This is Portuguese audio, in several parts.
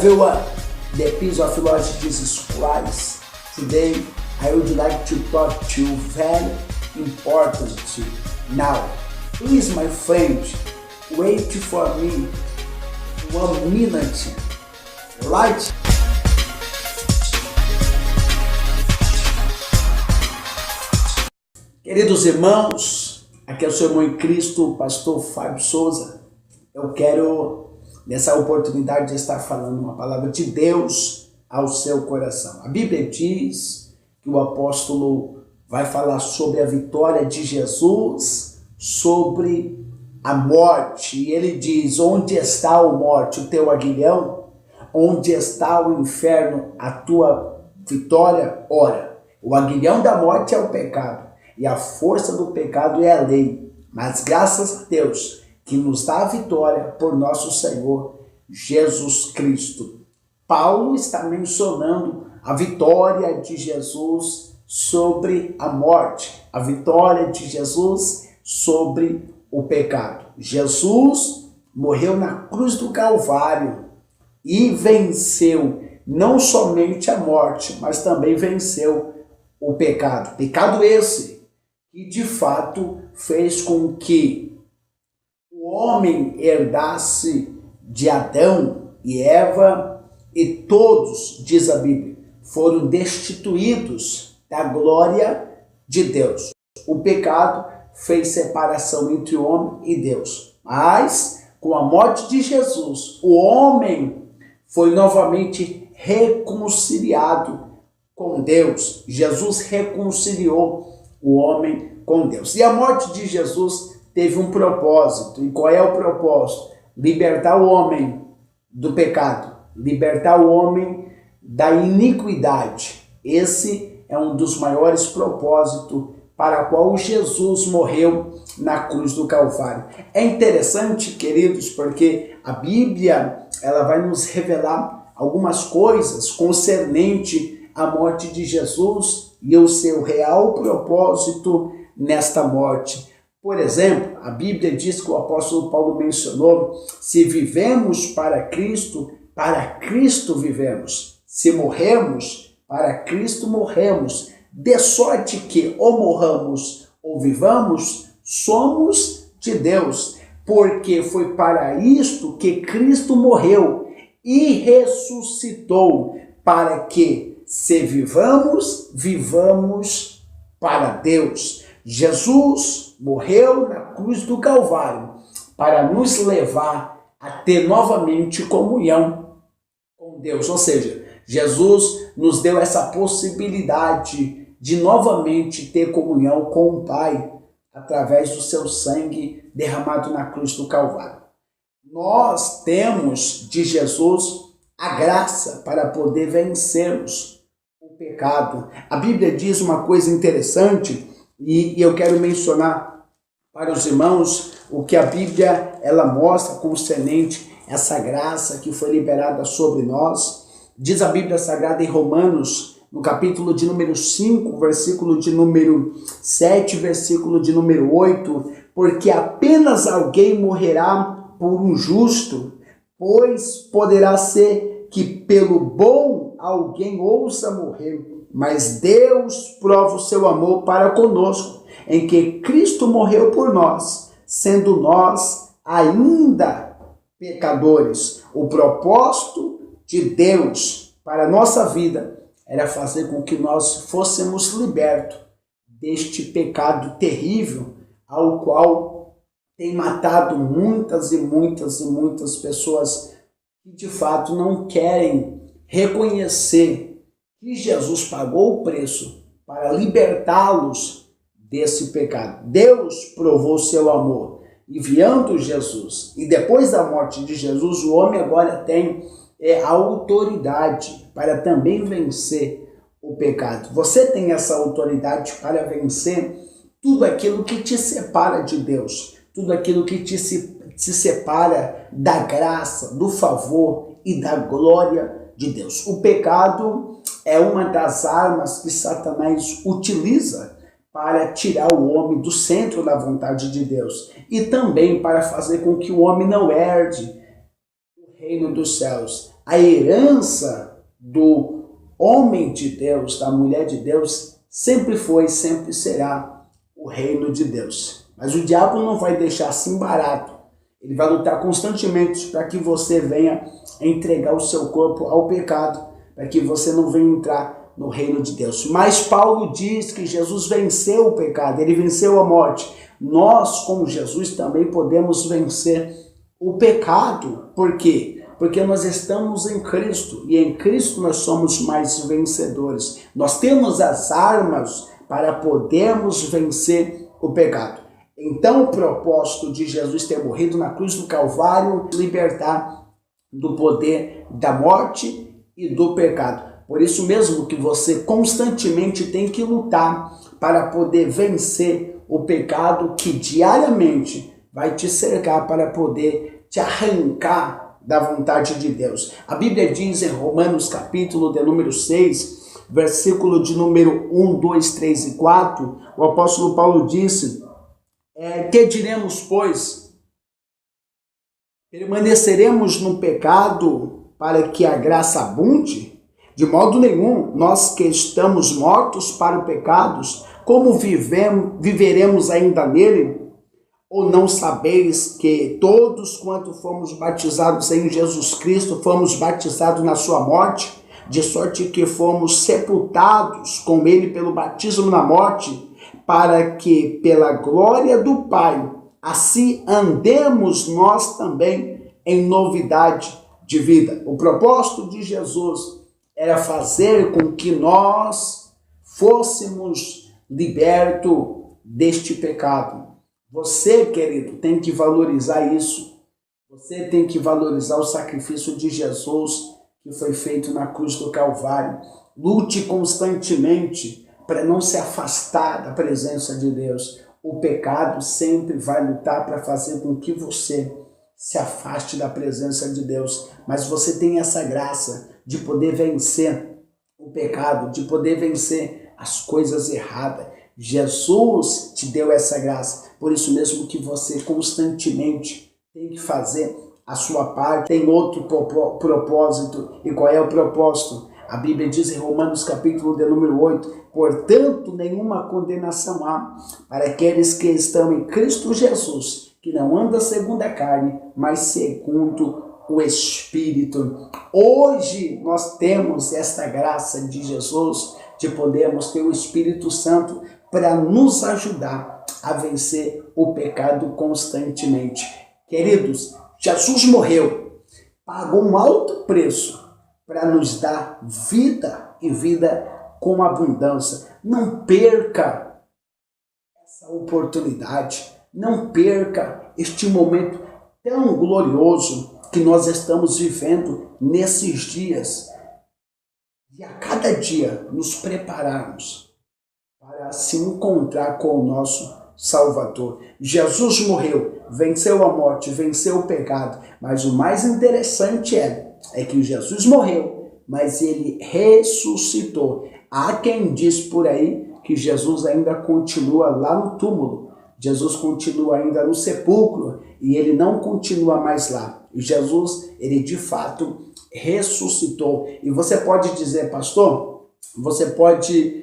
everyone, the peace of Lord Jesus Christ. Today I would like to talk to you very important now. Please, my friend, wait for me 1 minute. Right? Queridos irmãos, aqui é o seu irmão em Cristo, o pastor Fábio Souza. Eu quero, nessa oportunidade, de estar falando uma palavra de Deus ao seu coração. A Bíblia diz que o apóstolo vai falar sobre a vitória de Jesus sobre a morte. E ele diz: onde está a morte, o teu aguilhão? Onde está o inferno, a tua vitória? Ora, o aguilhão da morte é o pecado. E a força do pecado é a lei. Mas graças a Deus que nos dá a vitória por nosso Senhor Jesus Cristo. Paulo está mencionando a vitória de Jesus sobre a morte. A vitória de Jesus sobre o pecado. Jesus morreu na cruz do Calvário e venceu não somente a morte, mas também venceu o pecado. Pecado esse que de fato fez com que o homem herdasse de Adão e Eva, e todos, diz a Bíblia, foram destituídos da glória de Deus. O pecado fez separação entre o homem e Deus. Mas, com a morte de Jesus, o homem foi novamente reconciliado com Deus. Jesus reconciliou o homem com Deus. E a morte de Jesus teve um propósito. E qual é o propósito? Libertar o homem do pecado, libertar o homem da iniquidade. Esse é um dos maiores propósitos para o qual Jesus morreu na cruz do Calvário. É interessante, queridos, porque a Bíblia ela vai nos revelar algumas coisas concernente à morte de Jesus e o seu real propósito nesta morte. Por exemplo, a Bíblia diz que o apóstolo Paulo mencionou: se vivemos para Cristo vivemos. Se morremos, para Cristo morremos. De sorte que, ou morramos ou vivamos, somos de Deus. Porque foi para isto que Cristo morreu e ressuscitou, para que, se vivamos, vivamos para Deus. Jesus morreu na cruz do Calvário para nos levar a ter novamente comunhão com Deus. Ou seja, Jesus nos deu essa possibilidade de novamente ter comunhão com o Pai através do seu sangue derramado na cruz do Calvário. Nós temos de Jesus a graça para poder vencermos o pecado. A Bíblia diz uma coisa interessante e eu quero mencionar para os irmãos o que a Bíblia ela mostra concernente essa graça que foi liberada sobre nós. Diz a Bíblia Sagrada em Romanos, no capítulo de número 5, versículo de número 7, versículo de número 8, porque apenas alguém morrerá por um justo, pois poderá ser que pelo bom alguém ouça morrer. Mas Deus prova o seu amor para conosco, em que Cristo morreu por nós, sendo nós ainda pecadores. O propósito de Deus para a nossa vida era fazer com que nós fôssemos libertos deste pecado terrível, ao qual tem matado muitas e muitas pessoas que de fato não querem reconhecer que Jesus pagou o preço para libertá-los desse pecado. Deus provou seu amor enviando Jesus. E depois da morte de Jesus, o homem agora tem a autoridade para também vencer o pecado. Você tem essa autoridade para vencer tudo aquilo que te separa de Deus, tudo aquilo que te separa da graça, do favor e da glória de Deus. O pecado é uma das armas que Satanás utiliza para tirar o homem do centro da vontade de Deus e também para fazer com que o homem não herde o reino dos céus. A herança do homem de Deus, da mulher de Deus, sempre foi, sempre será o reino de Deus. Mas o diabo não vai deixar assim barato. Ele vai lutar constantemente para que você venha entregar o seu corpo ao pecado, para que você não venha entrar no reino de Deus. Mas Paulo diz que Jesus venceu o pecado, ele venceu a morte. Nós, como Jesus, também podemos vencer o pecado. Por quê? Porque nós estamos em Cristo, e em Cristo nós somos mais vencedores. Nós temos as armas para podermos vencer o pecado. Então o propósito de Jesus ter morrido na cruz do Calvário é libertar do poder da morte e do pecado. Por isso mesmo que você constantemente tem que lutar para poder vencer o pecado que diariamente vai te cercar para poder te arrancar da vontade de Deus. A Bíblia diz em Romanos capítulo de número 6, versículo de número 1, 2, 3 e 4, o apóstolo Paulo disse: que diremos, pois? Permaneceremos no pecado para que a graça abunde? De modo nenhum. Nós que estamos mortos para o pecado, como viveremos ainda nele? Ou não sabeis que todos quanto fomos batizados em Jesus Cristo, fomos batizados na sua morte? De sorte que fomos sepultados com ele pelo batismo na morte, para que pela glória do Pai, assim andemos nós também em novidade de vida. O propósito de Jesus era fazer com que nós fôssemos libertos deste pecado. Você, querido, tem que valorizar isso. Você tem que valorizar o sacrifício de Jesus que foi feito na cruz do Calvário. Lute constantemente para não se afastar da presença de Deus. O pecado sempre vai lutar para fazer com que você se afaste da presença de Deus. Mas você tem essa graça de poder vencer o pecado, de poder vencer as coisas erradas. Jesus te deu essa graça. Por isso mesmo que você constantemente tem que fazer a sua parte. Tem outro propósito. E qual é o propósito? A Bíblia diz em Romanos capítulo de número 8, portanto, nenhuma condenação há para aqueles que estão em Cristo Jesus, que não andam segundo a carne, mas segundo o Espírito. Hoje nós temos esta graça de Jesus, de podermos ter o Espírito Santo para nos ajudar a vencer o pecado constantemente. Queridos, Jesus morreu, pagou um alto preço para nos dar vida e vida com abundância. Não perca essa oportunidade, não perca este momento tão glorioso que nós estamos vivendo nesses dias. E a cada dia nos prepararmos para se encontrar com o nosso Salvador. Jesus morreu, venceu a morte, venceu o pecado, mas o mais interessante é que Jesus morreu, mas ele ressuscitou. Há quem diz por aí que Jesus ainda continua lá no túmulo, Jesus continua ainda no sepulcro e ele não continua mais lá. E Jesus, ele de fato ressuscitou. E você pode dizer, pastor, você pode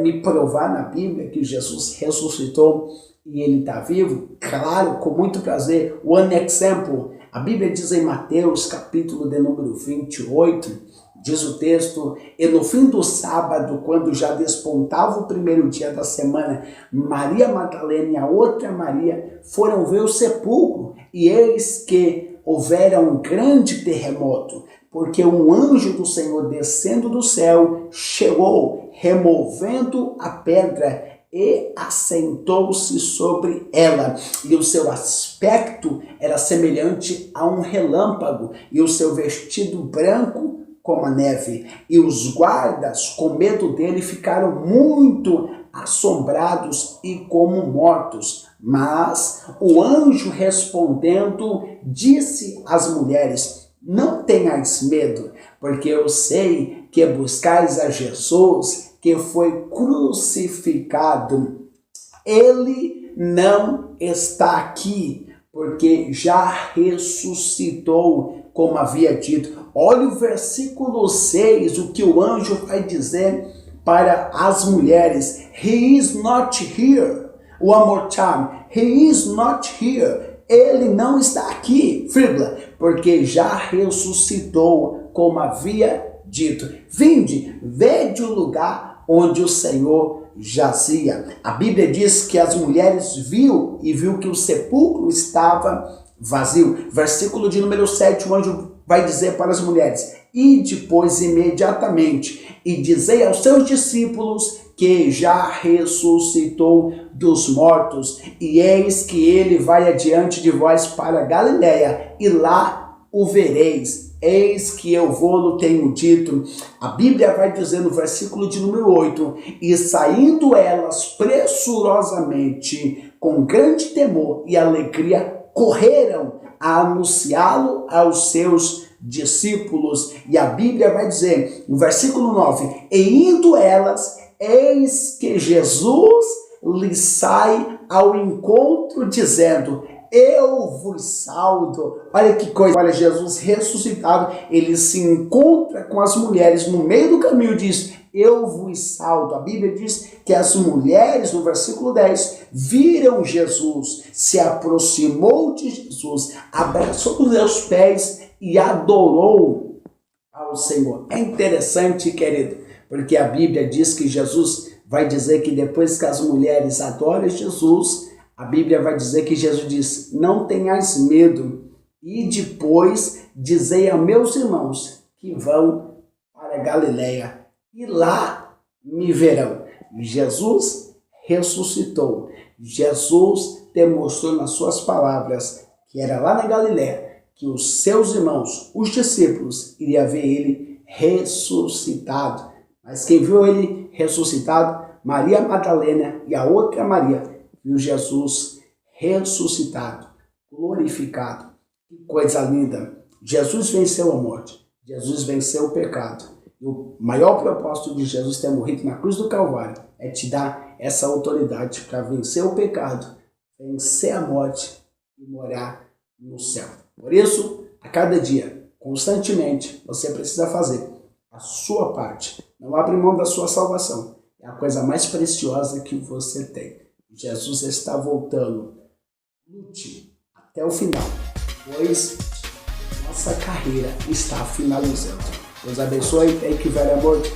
me provar na Bíblia que Jesus ressuscitou e ele está vivo? Claro, com muito prazer. One example. A Bíblia diz em Mateus, capítulo de número 28, diz o texto: e no fim do sábado, quando já despontava o primeiro dia da semana, Maria Madalena e a outra Maria foram ver o sepulcro, e eis que houvera um grande terremoto, porque um anjo do Senhor descendo do céu chegou, removendo a pedra, e assentou-se sobre ela, e o seu aspecto era semelhante a um relâmpago, e o seu vestido branco como a neve. E os guardas, com medo dele, ficaram muito assombrados e como mortos. Mas o anjo respondendo disse às mulheres: não tenhais medo, porque eu sei que buscais a Jesus, que foi crucificado. Ele não está aqui, porque já ressuscitou como havia dito. Olha o versículo 6, o que o anjo vai dizer para as mulheres. He is not here. One more time. He is not here. Ele não está aqui, vírgula, porque já ressuscitou, como havia dito. Vinde, vede o lugar onde o Senhor jazia. A Bíblia diz que as mulheres viu que o sepulcro estava vazio. Versículo de número 7, o anjo vai dizer para as mulheres: e depois imediatamente, e dizei aos seus discípulos que já ressuscitou dos mortos, e eis que ele vai adiante de vós para Galiléia, e lá o vereis. Eis que eu vou-lo tenho dito. A Bíblia vai dizer no versículo de número 8, e saindo elas pressurosamente, com grande temor e alegria, correram a anunciá-lo aos seus discípulos. E a Bíblia vai dizer, no versículo 9, e indo elas, eis que Jesus lhes sai ao encontro, dizendo: eu vos saldo. Olha que coisa, olha, Jesus ressuscitado, ele se encontra com as mulheres no meio do caminho e diz: eu vos saldo. A Bíblia diz que as mulheres, no versículo 10, viram Jesus, se aproximou de Jesus, abraçou os seus pés e adorou ao Senhor. É interessante, querido, porque a Bíblia diz que Jesus vai dizer que depois que as mulheres adoram Jesus, a Bíblia vai dizer que Jesus diz: não tenhais medo, e depois dizei a meus irmãos que vão para Galiléia, e lá me verão. Jesus ressuscitou. Jesus demonstrou nas suas palavras que era lá na Galiléia que os seus irmãos, os discípulos, iriam ver ele ressuscitado. Mas quem viu ele ressuscitado? Maria Madalena e a outra Maria viu Jesus ressuscitado, glorificado. Que coisa linda! Jesus venceu a morte, Jesus venceu o pecado. E o maior propósito de Jesus ter morrido na cruz do Calvário é te dar essa autoridade para vencer o pecado, vencer a morte e morar no céu. Por isso, a cada dia, constantemente, você precisa fazer a sua parte. Não abre mão da sua salvação. É a coisa mais preciosa que você tem. Jesus está voltando. Lute até o final, pois nossa carreira está finalizando. Deus abençoe. Thank you very much.